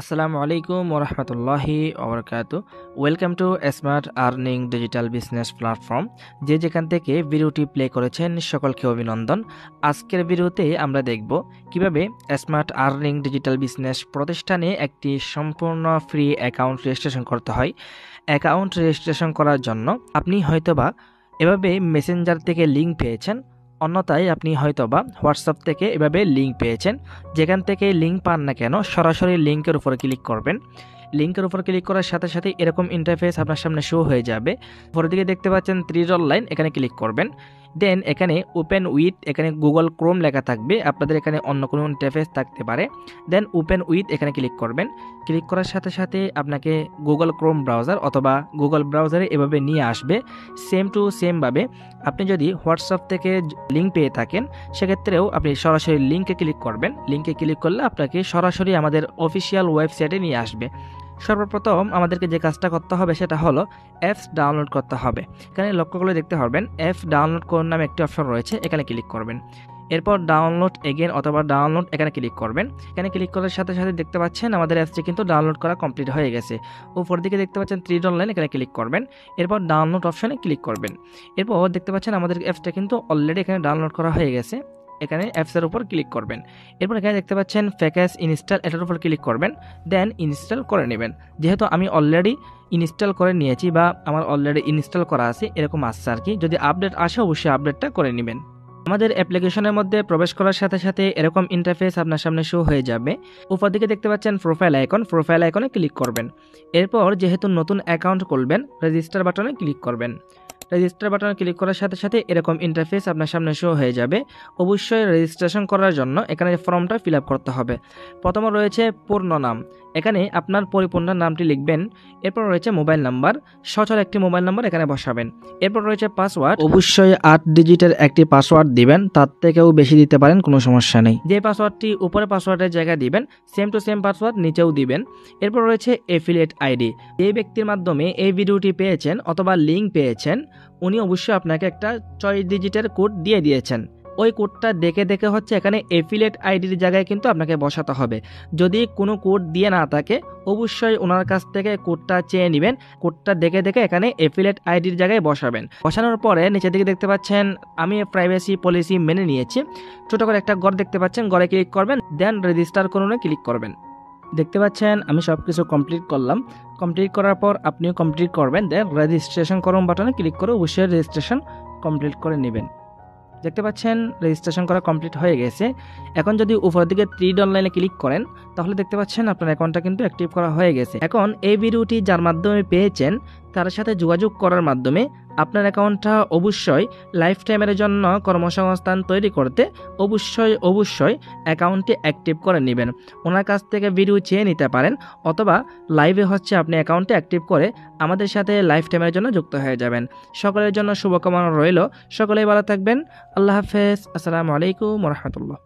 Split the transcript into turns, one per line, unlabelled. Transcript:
আসসালামু আলাইকুম ওরহমতুল্লাহি ওবরাকাতু। Welcome to smart earning digital business platform. যে যেখান থেকে ভিডিওটি প্লে করেছেন সকলকে অভিনন্দন। আজকের ভিডিওতে আমরা দেখব কিভাবে স্মার্ট আর্নিং ডিজিটাল বিজনেস প্রতিষ্ঠানে একটি সম্পূর্ণ ফ্রি অ্যাকাউন্ট রেজিস্ট্রেশন করতে হয়। অ্যাকাউন্ট রেজিস্ট্রেশন করার জন্য আপনি হয়তোবা এভাবে মেসেঞ্জার থেকে লিঙ্ক পেয়েছেন, অন্যথায় আপনি হয়তোবা হোয়াটসঅ্যাপ থেকে এভাবে লিঙ্ক পেয়েছেন। যেখান থেকে লিঙ্ক পান না কেন, সরাসরি লিঙ্কের উপরে ক্লিক করবেন। লিঙ্কের উপর ক্লিক করার সাথে সাথে এরকম ইন্টারফেস আপনার সামনে শো হয়ে যাবে। উপরের দিকে দেখতে পাচ্ছেন 3 ডট লাইন, এখানে ক্লিক করবেন। দেন এখানে ওপেন উইথ, এখানে গুগল ক্রোম লেখা থাকবে, আপনাদের এখানে অন্য কোনো ইন্টারফেস থাকতে পারে। দেন ওপেন উইথ এখানে ক্লিক করবেন। ক্লিক করার সাথে সাথে আপনাকে গুগল ক্রোম ব্রাউজার অথবা গুগল ব্রাউজারে এভাবে নিয়ে আসবে। সেম টু সেমভাবে আপনি যদি হোয়াটসঅ্যাপ থেকে লিঙ্ক পেয়ে থাকেন, সেক্ষেত্রেও আপনি সরাসরি লিঙ্কে ক্লিক করবেন। লিঙ্কে ক্লিক করলে আপনাকে সরাসরি আমাদের অফিসিয়াল ওয়েবসাইটে নিয়ে আসবে। সর্বপ্রথম আমাদেরকে যে কাজটা করতে হবে সেটা হলো অ্যাপস ডাউনলোড করতে হবে। এখানে লক্ষ্য করে দেখতে পারবেন অ্যাপস ডাউনলোড করুন নামে একটি অপশন রয়েছে, এখানে ক্লিক করবেন। এরপর ডাউনলোড এগেন অথবা ডাউনলোড এখানে ক্লিক করবেন। এখানে ক্লিক করার সাথে সাথে দেখতে পাচ্ছেন আমাদের অ্যাপসটি কিন্তু ডাউনলোড করা কমপ্লিট হয়ে গেছে। উপর দিকে দেখতে পাচ্ছেন 3 ডট লাইন, এখানে ক্লিক করবেন। এরপর ডাউনলোড অপশনে ক্লিক করবেন। এরপর দেখতে পাচ্ছেন আমাদের অ্যাপসটা কিন্তু অলরেডি এখানে ডাউনলোড করা হয়ে গেছে। এখানে অ্যাপসের উপর ক্লিক করবেন। এরপর এখানে দেখতে পাচ্ছেন প্যাকেজ ইনস্টল, এটার উপর ক্লিক করবেন। দেন ইনস্টল করে নেবেন। যেহেতু আমি অলরেডি ইনস্টল করে নিয়েছি বা আমার অলরেডি ইনস্টল করা আছে এরকম আসছে আর কি, যদি আপডেট আসে অবশ্যই আপডেটটা করে নেবেন। আমাদের অ্যাপ্লিকেশনের মধ্যে প্রবেশ করার সাথে সাথে এরকম ইন্টারফেস আপনার সামনে শো হয়ে যাবে। উপর দিকে দেখতে পাচ্ছেন প্রোফাইল আইকন, প্রোফাইল আইকনে ক্লিক করবেন। এরপর যেহেতু নতুন অ্যাকাউন্ট খুলবেন, রেজিস্টার বাটনে ক্লিক করবেন। রেজিস্টার বাটনে ক্লিক করার সাথে সাথে এরকম ইন্টারফেস আপনার সামনে শো হয়ে যাবে। অবশ্যই রেজিস্ট্রেশন করার জন্য এখানে ফর্মটা ফিল আপ করতে হবে। প্রথমে রয়েছে পূর্ণ নাম, এখানে আপনার পরিপূর্ণ নামটি লিখবেন। এরপর রয়েছে মোবাইল নাম্বার, সচল একটি মোবাইল নাম্বার এখানে বসাবেন। এরপর রয়েছে পাসওয়ার্ড, অবশ্যই 8 ডিজিটের একটি পাসওয়ার্ড দিবেন, তার থেকেও বেশি দিতে পারেন, কোনো সমস্যা নেই। যে পাসওয়ার্ডটি উপরে পাসওয়ার্ডের জায়গায় দিবেন, সেম টু সেম পাসওয়ার্ড নিচেও দিবেন। এরপর রয়েছে এফিলিয়েট আইডি, যে ব্যক্তির মাধ্যমে এই ভিডিওটি পেয়েছেন অথবা লিঙ্ক পেয়েছেন উনি অবশ্যই আপনাকে একটা 6 ডিজিটের কোড দিয়ে দিয়েছেন। ওই কোডটা দেখে দেখে হচ্ছে এখানে এফিলিয়েট আইডির জায়গায় কিন্তু আপনাকে বসাতে হবে। যদি কোনো কোড দিয়ে না থাকে অবশ্যই ওনার কাছ থেকে কোডটা চেয়ে নেবেন। কোডটা দেখে দেখে এখানে এফিলিয়েট আইডির জায়গায় বসাবেন। বসানোর পরে নিচের দিকে দেখতে পাচ্ছেন আমি প্রাইভেসি পলিসি মেনে নিয়েছি, ছোট করে একটা ঘর দেখতে পাচ্ছেন, ঘরে ক্লিক করবেন। দেন রেজিস্টার করুন ক্লিক করবেন। দেখতে পাচ্ছেন আমি সব কিছু কমপ্লিট করলাম। কমপ্লিট করার পর আপনিও কমপ্লিট করবেন। দেন রেজিস্ট্রেশন করুন বাটনে ক্লিক করে অবশ্যই রেজিস্ট্রেশন কমপ্লিট করে নেবেন। দেখতে পাচ্ছেন রেজিস্ট্রেশন করা কমপ্লিট হয়ে গেছে। এখন যদি উপরের দিকে 3 ডট লাইনে ক্লিক করেন তাহলে দেখতে পাচ্ছেন আপনার অ্যাকাউন্টটা কিন্তু অ্যাক্টিভ করা হয়ে গেছে। এখন এই ভিডিওটি যার মাধ্যমে পেয়েছেন তার সাথে যোগাযোগ করার মাধ্যমে আপনার অ্যাকাউন্টটা অবশ্যই লাইফ টাইমের জন্য কর্মসংস্থান তৈরি করতে অবশ্যই অ্যাকাউন্টটি অ্যাক্টিভ করে নেবেন। ওনার কাছ থেকে ভিডিও চেয়ে নিতে পারেন অথবা লাইভে হচ্ছে আপনি অ্যাকাউন্টটি অ্যাক্টিভ করে আমাদের সাথে লাইফ টাইমের জন্য যুক্ত হয়ে যাবেন। সকলের জন্য শুভকামনা রইল, সকলেই ভালো থাকবেন। আল্লাহ হাফেজ, আসসালামু আলাইকুম ওয়া রাহমাতুল্লাহ।